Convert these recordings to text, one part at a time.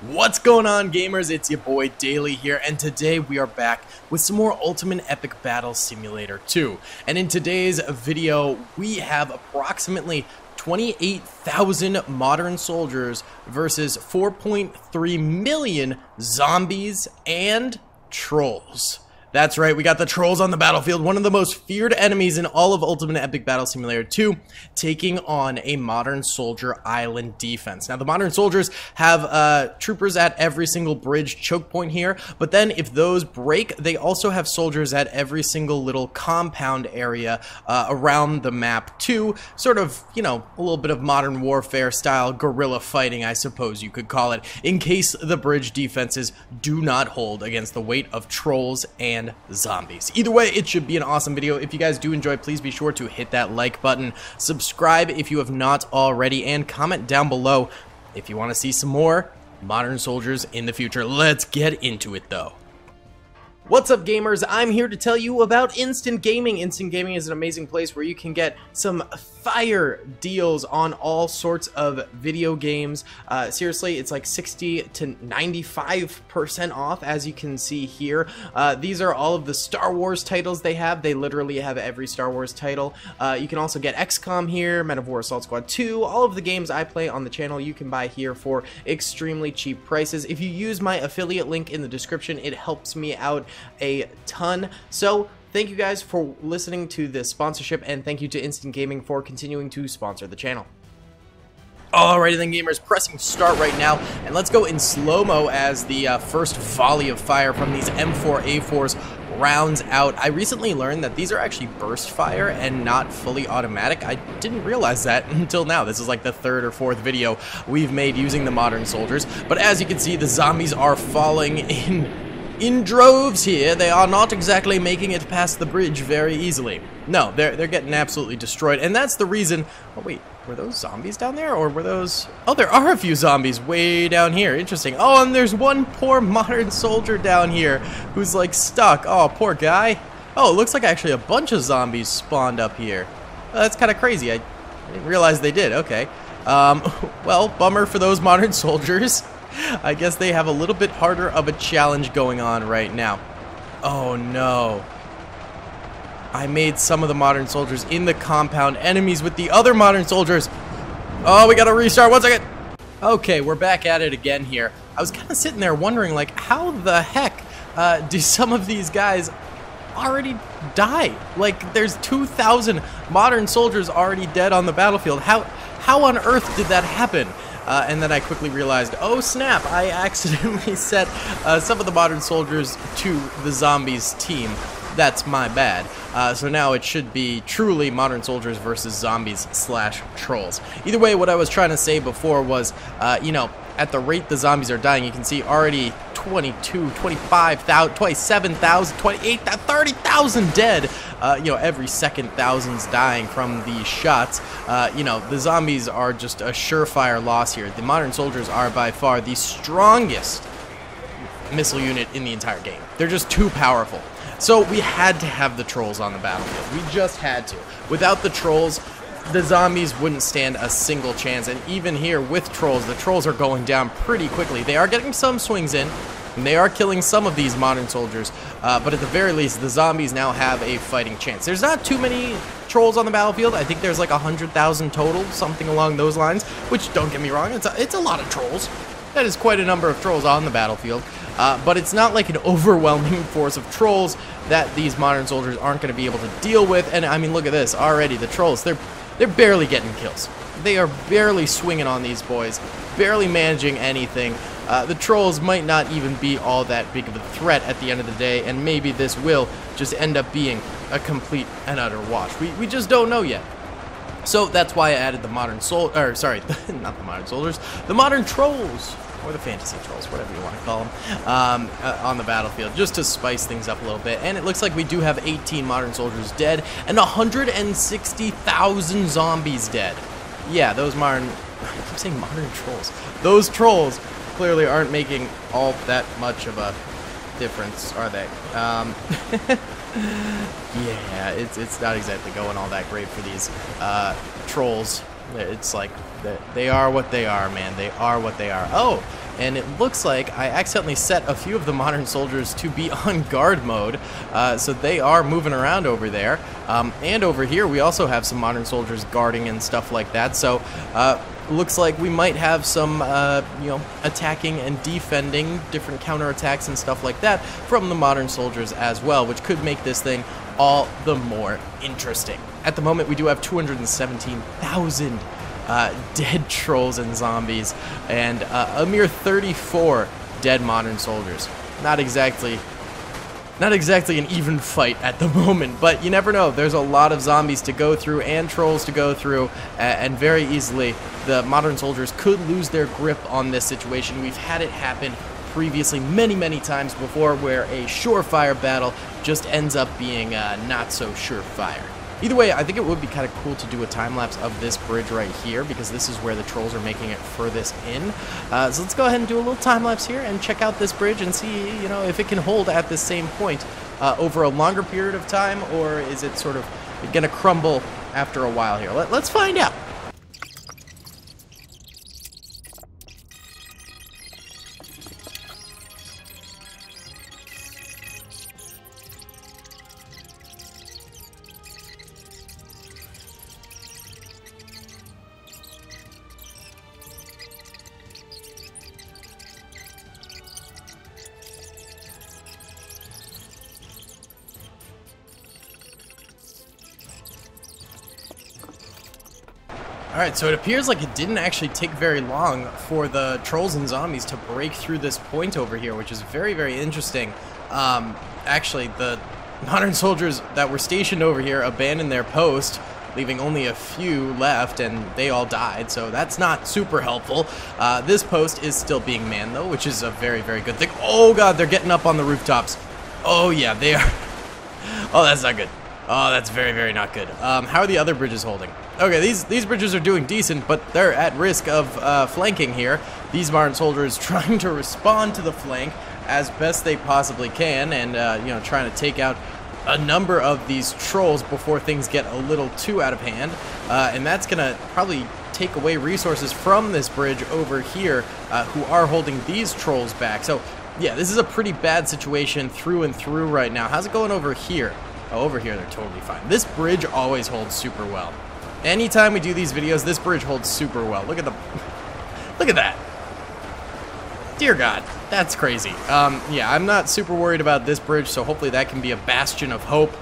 What's going on, gamers? It's your boy Daily here, and today we are back with some more Ultimate Epic Battle Simulator 2. And in today's video, we have approximately 28,000 modern soldiers versus 4.3 million zombies and trolls. That's right, we got the trolls on the battlefield, one of the most feared enemies in all of Ultimate Epic Battle Simulator 2, taking on a modern soldier island defense. Now, the modern soldiers have troopers at every single bridge choke point here, but then if those break, they also have soldiers at every single little compound area around the map too, sort of, you know, a little bit of modern warfare style guerrilla fighting, I suppose you could call it, in case the bridge defenses do not hold against the weight of trolls and zombies. Either way, it should be an awesome video. If you guys do enjoy, please be sure to hit that like button, subscribe if you have not already, and comment down below if you want to see some more modern soldiers in the future. Let's get into it though. What's up, gamers? I'm here to tell you about Instant Gaming. Instant Gaming is an amazing place where you can get some fire deals on all sorts of video games. Seriously, it's like 60 to 95% off, as you can see here. These are all of the Star Wars titles they have. They literally have every Star Wars title. You can also get XCOM here, Men of War Assault Squad 2. All of the games I play on the channel you can buy here for extremely cheap prices. If you use my affiliate link in the description, it helps me out a ton. So thank you guys for listening to this sponsorship, and thank you to Instant Gaming for continuing to sponsor the channel. Alrighty then, gamers, pressing start right now, and let's go in slow-mo as the first volley of fire from these M4A4s rounds out. I recently learned that these are actually burst fire and not fully automatic. I didn't realize that until now. This is like the third or fourth video we've made using the modern soldiers, but as you can see, the zombies are falling in droves here. They are not exactly making it past the bridge very easily. No, they're getting absolutely destroyed, and that's the reason. Oh wait, were those zombies down there, or were those? Oh, there are a few zombies way down here. Interesting. Oh, and there's one poor modern soldier down here who's like stuck. Oh, poor guy. Oh, it looks like actually a bunch of zombies spawned up here. Oh, that's kind of crazy. I didn't realize they did. Okay. Well, bummer for those modern soldiers. I guess they have a little bit harder of a challenge going on right now. Oh no. I made some of the modern soldiers in the compound enemies with the other modern soldiers. Oh, we gotta restart. 1 second. Okay, we're back at it again here. I was kind of sitting there wondering, like, how the heck do some of these guys already die? Like, there's 2,000 modern soldiers already dead on the battlefield. How on earth did that happen? And then I quickly realized, oh snap, I accidentally set some of the modern soldiers to the zombies team. That's my bad. So now it should be truly modern soldiers versus zombies / trolls. Either way, what I was trying to say before was, you know, at the rate the zombies are dying, you can see already 22, 25,000, 27,000, 28,000, 30,000 dead. You know, every second thousands dying from these shots. You know, the zombies are just a surefire loss here. The modern soldiers are by far the strongest missile unit in the entire game. They're just too powerful. So we had to have the trolls on the battlefield. We just had to. Without the trolls, the zombies wouldn't stand a single chance, and even here with trolls, the trolls are going down pretty quickly. They are getting some swings in, and they are killing some of these modern soldiers, but at the very least, the zombies now have a fighting chance. There's not too many trolls on the battlefield. I think there's like 100,000 total, something along those lines, which, don't get me wrong, it's a lot of trolls. That is quite a number of trolls on the battlefield, but it's not like an overwhelming force of trolls that these modern soldiers aren't going to be able to deal with. And I mean, look at this already. The trolls, they're barely getting kills. They are barely swinging on these boys, barely managing anything. The trolls might not even be all that big of a threat at the end of the day, and maybe this will just end up being a complete and utter wash. We just don't know yet. So that's why I added the modern sorry, not the modern soldiers, the modern trolls, or the fantasy trolls, whatever you want to call them, on the battlefield, just to spice things up a little bit. And it looks like we do have 18 modern soldiers dead, and 160,000 zombies dead. Yeah, those modern, I keep saying modern trolls. Those trolls clearly aren't making all that much of a difference, are they? Yeah, it's not exactly going all that great for these trolls It's like they are what they are, man. They are what they are. Oh, and it looks like I accidentally set a few of the modern soldiers to be on guard mode, so they are moving around over there. And over here, we also have some modern soldiers guarding and stuff like that. So looks like we might have some, attacking and defending, different counterattacks and stuff like that from the modern soldiers as well, which could make this thing all the more interesting. At the moment, we do have 217,000 dead trolls and zombies, and a mere 34 dead modern soldiers. Not exactly an even fight at the moment, but you never know. There's a lot of zombies to go through and trolls to go through, and very easily the modern soldiers could lose their grip on this situation. We've had it happen previously many times before, where a surefire battle just ends up being not so surefire. Either way, I think it would be kind of cool to do a time-lapse of this bridge right here, because this is where the trolls are making it furthest in. So let's go ahead and do a little time-lapse here and check out this bridge and see, if it can hold at the same point over a longer period of time, or is it sort of going to crumble after a while here. Let's find out. Alright, so it appears like it didn't actually take very long for the trolls and zombies to break through this point over here, which is very interesting. Actually, the modern soldiers that were stationed over here abandoned their post, leaving only a few left, and they all died, so that's not super helpful. This post is still being manned, though, which is a very good thing. Oh god, they're getting up on the rooftops. Oh yeah, they are. Oh, that's not good. Oh, that's very not good. How are the other bridges holding? Okay, these bridges are doing decent, but they're at risk of flanking here. These modern soldiers trying to respond to the flank as best they possibly can, and trying to take out a number of these trolls before things get a little too out of hand. And that's gonna probably take away resources from this bridge over here, who are holding these trolls back. So yeah, this is a pretty bad situation through and through right now. How's it going over here? Oh, over here they're totally fine. This bridge always holds super well. Anytime we do these videos, this bridge holds super well. Look at the, look at that. Dear God, that's crazy. Yeah, I'm not super worried about this bridge, so hopefully that can be a bastion of hope.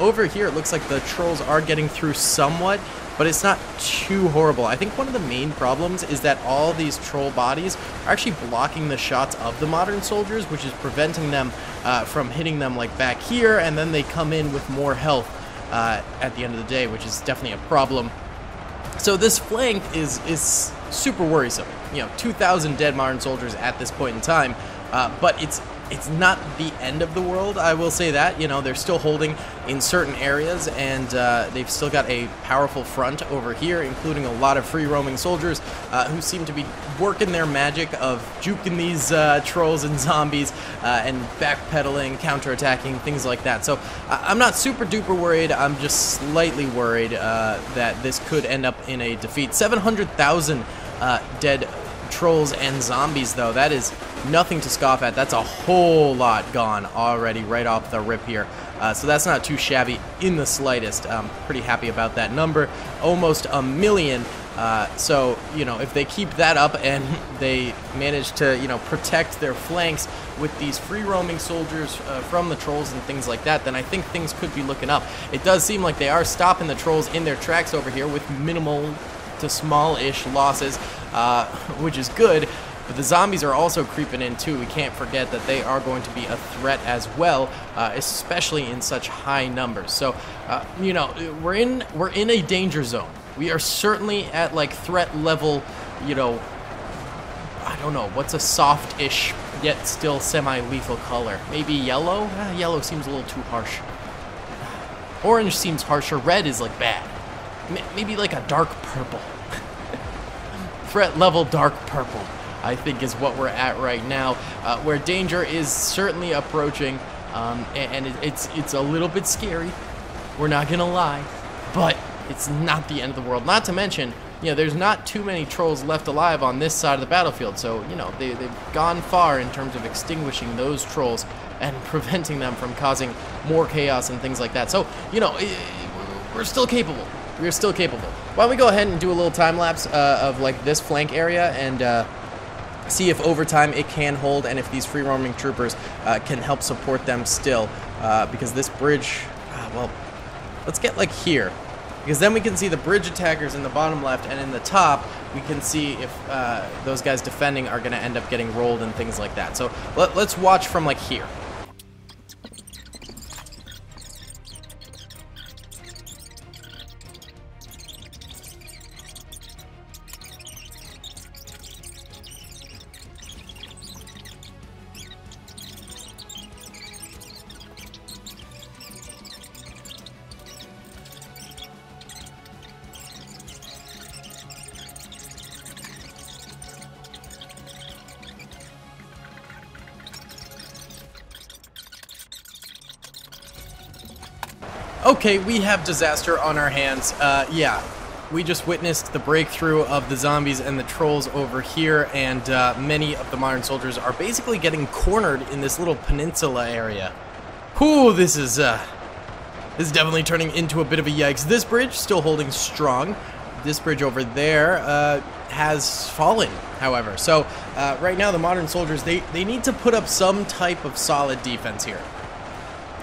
Over here, it looks like the trolls are getting through somewhat, but it's not too horrible. I think one of the main problems is that all these troll bodies are actually blocking the shots of the modern soldiers, which is preventing them from hitting them like back here, and then they come in with more health at the end of the day, which is definitely a problem. So this flank is super worrisome. 2,000 dead modern soldiers at this point in time, but it's not the end of the world, I will say that. They're still holding in certain areas, and they've still got a powerful front over here, including a lot of free-roaming soldiers who seem to be working their magic of juking these trolls and zombies and backpedaling, counterattacking, things like that. So I'm not super duper worried. I'm just slightly worried that this could end up in a defeat. 700,000 dead trolls and zombies, though. That is nothing to scoff at. That's a whole lot gone already right off the rip here. So that's not too shabby in the slightest. Pretty happy about that number. Almost a million. So, if they keep that up and they manage to, protect their flanks with these free-roaming soldiers from the trolls and things like that, then I think things could be looking up. It does seem like they are stopping the trolls in their tracks over here with minimal to small-ish losses, which is good. But the zombies are also creeping in too. We can't forget that they are going to be a threat as well, especially in such high numbers. So, we're in a danger zone. We are certainly at like threat level, I don't know, what's a soft-ish yet still semi-lethal color? Maybe yellow? Yellow seems a little too harsh. Orange seems harsher. Red is like bad. Maybe like a dark purple. Threat level dark purple, I think, is what we're at right now, where danger is certainly approaching, and it's a little bit scary. We're not gonna lie, but it's not the end of the world. Not to mention, you know, there's not too many trolls left alive on this side of the battlefield. So, you know, they've gone far in terms of extinguishing those trolls and preventing them from causing more chaos and things like that. So, you know, we're still capable. We're still capable. Why don't we go ahead and do a little time lapse of like this flank area and see if over time it can hold and if these free roaming troopers can help support them still. Because this bridge, well, let's get like here. Because then we can see the bridge attackers in the bottom left, and in the top we can see if those guys defending are going to end up getting rolled and things like that. So let's watch from like here. Okay, we have disaster on our hands. Yeah, we just witnessed the breakthrough of the zombies and the trolls over here, and many of the modern soldiers are basically getting cornered in this little peninsula area. Whew, this is definitely turning into a bit of a yikes. This bridge still holding strong. This bridge over there has fallen, however. So right now the modern soldiers, they need to put up some type of solid defense here.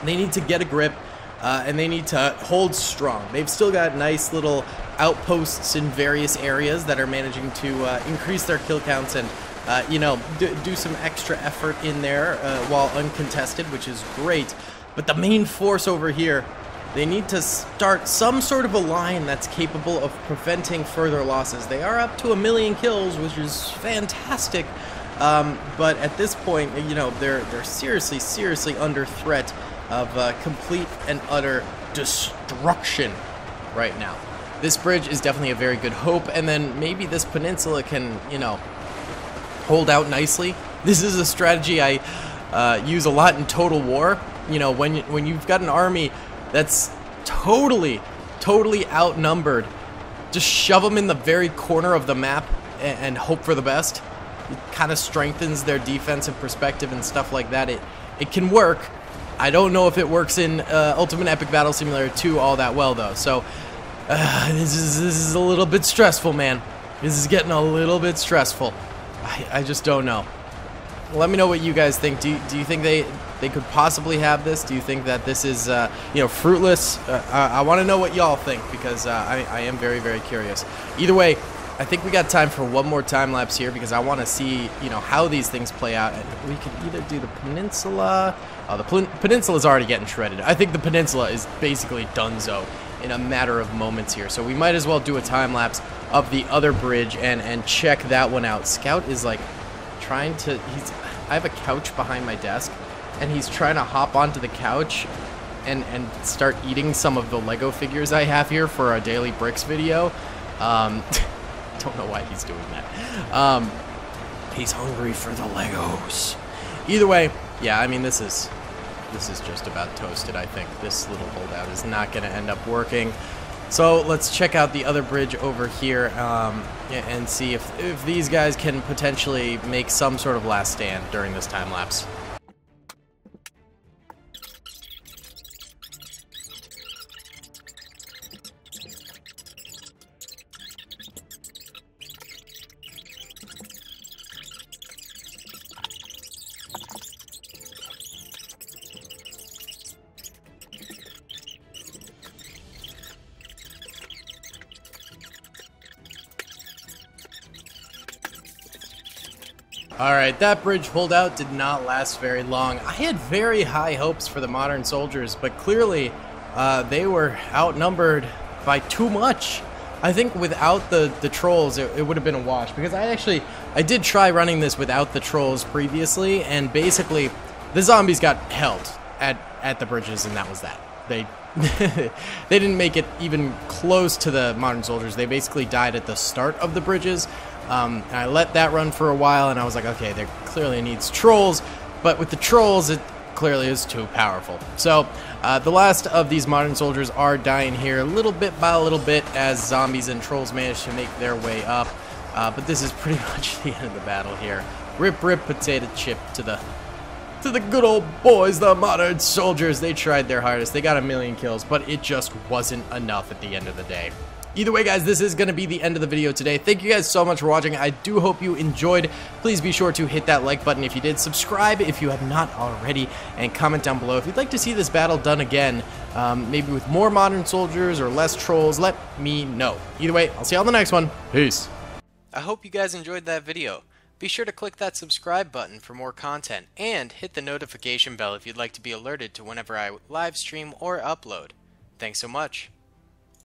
They need to get a grip. And they need to hold strong. They've still got nice little outposts in various areas that are managing to increase their kill counts and, you know, do some extra effort in there while uncontested, which is great. But the main force over here, they need to start some sort of a line that's capable of preventing further losses. They are up to 1 million kills, which is fantastic. But at this point, you know, they're seriously under threat of complete and utter destruction right now. This bridge is definitely a very good hope, and then maybe this peninsula can, you know, hold out nicely. This is a strategy I use a lot in Total War. You know, when you've got an army that's totally outnumbered, just shove them in the very corner of the map and hope for the best. It kind of strengthens their defensive perspective and stuff like that. It can work. I don't know if it works in Ultimate Epic Battle Simulator 2 all that well, though. So this is a little bit stressful, man. This is getting a little bit stressful. I just don't know. Let me know what you guys think. Do you think they could possibly have this? Do you think that this is you know, fruitless? I want to know what y'all think, because I am very curious. Either way, I think we got time for one more time lapse here, because I want to see, you know, how these things play out. And we could either do the peninsula. Oh, the peninsula is already getting shredded. I think the peninsula is basically donezo in a matter of moments here. So we might as well do a time lapse of the other bridge and check that one out. Scout is like trying to. I have a couch behind my desk, and he's trying to hop onto the couch and start eating some of the Lego figures I have here for a daily bricks video. Don't know why he's doing that. He's hungry for the Legos. Either way, yeah, I mean, this is just about toasted, I think. This little holdout is not going to end up working. So let's check out the other bridge over here and see if these guys can potentially make some sort of last stand during this time lapse. Alright, that bridge holdout did not last very long. I had very high hopes for the modern soldiers, but clearly they were outnumbered by too much. I think without the trolls, it would have been a wash, because I did try running this without the trolls previously, and basically the zombies got held at the bridges, and that was that. They they didn't make it even close to the modern soldiers. They basically died at the start of the bridges. I let that run for a while, and I was like, okay, there clearly needs trolls, but with the trolls, clearly is too powerful. So the last of these modern soldiers are dying here little bit by little bit as zombies and trolls manage to make their way up. But this is pretty much the end of the battle here. Rip, rip, potato chip to the good old boys, the modern soldiers. They tried their hardest. They got a million kills, but it just wasn't enough at the end of the day. Either way, guys, this is going to be the end of the video today. Thank you guys so much for watching. I do hope you enjoyed. Please be sure to hit that like button if you did. Subscribe if you have not already. And comment down below if you'd like to see this battle done again. Maybe with more modern soldiers or less trolls. Let me know. Either way, I'll see you on the next one. Peace. I hope you guys enjoyed that video. Be sure to click that subscribe button for more content. And hit the notification bell if you'd like to be alerted to whenever I live stream or upload. Thanks so much.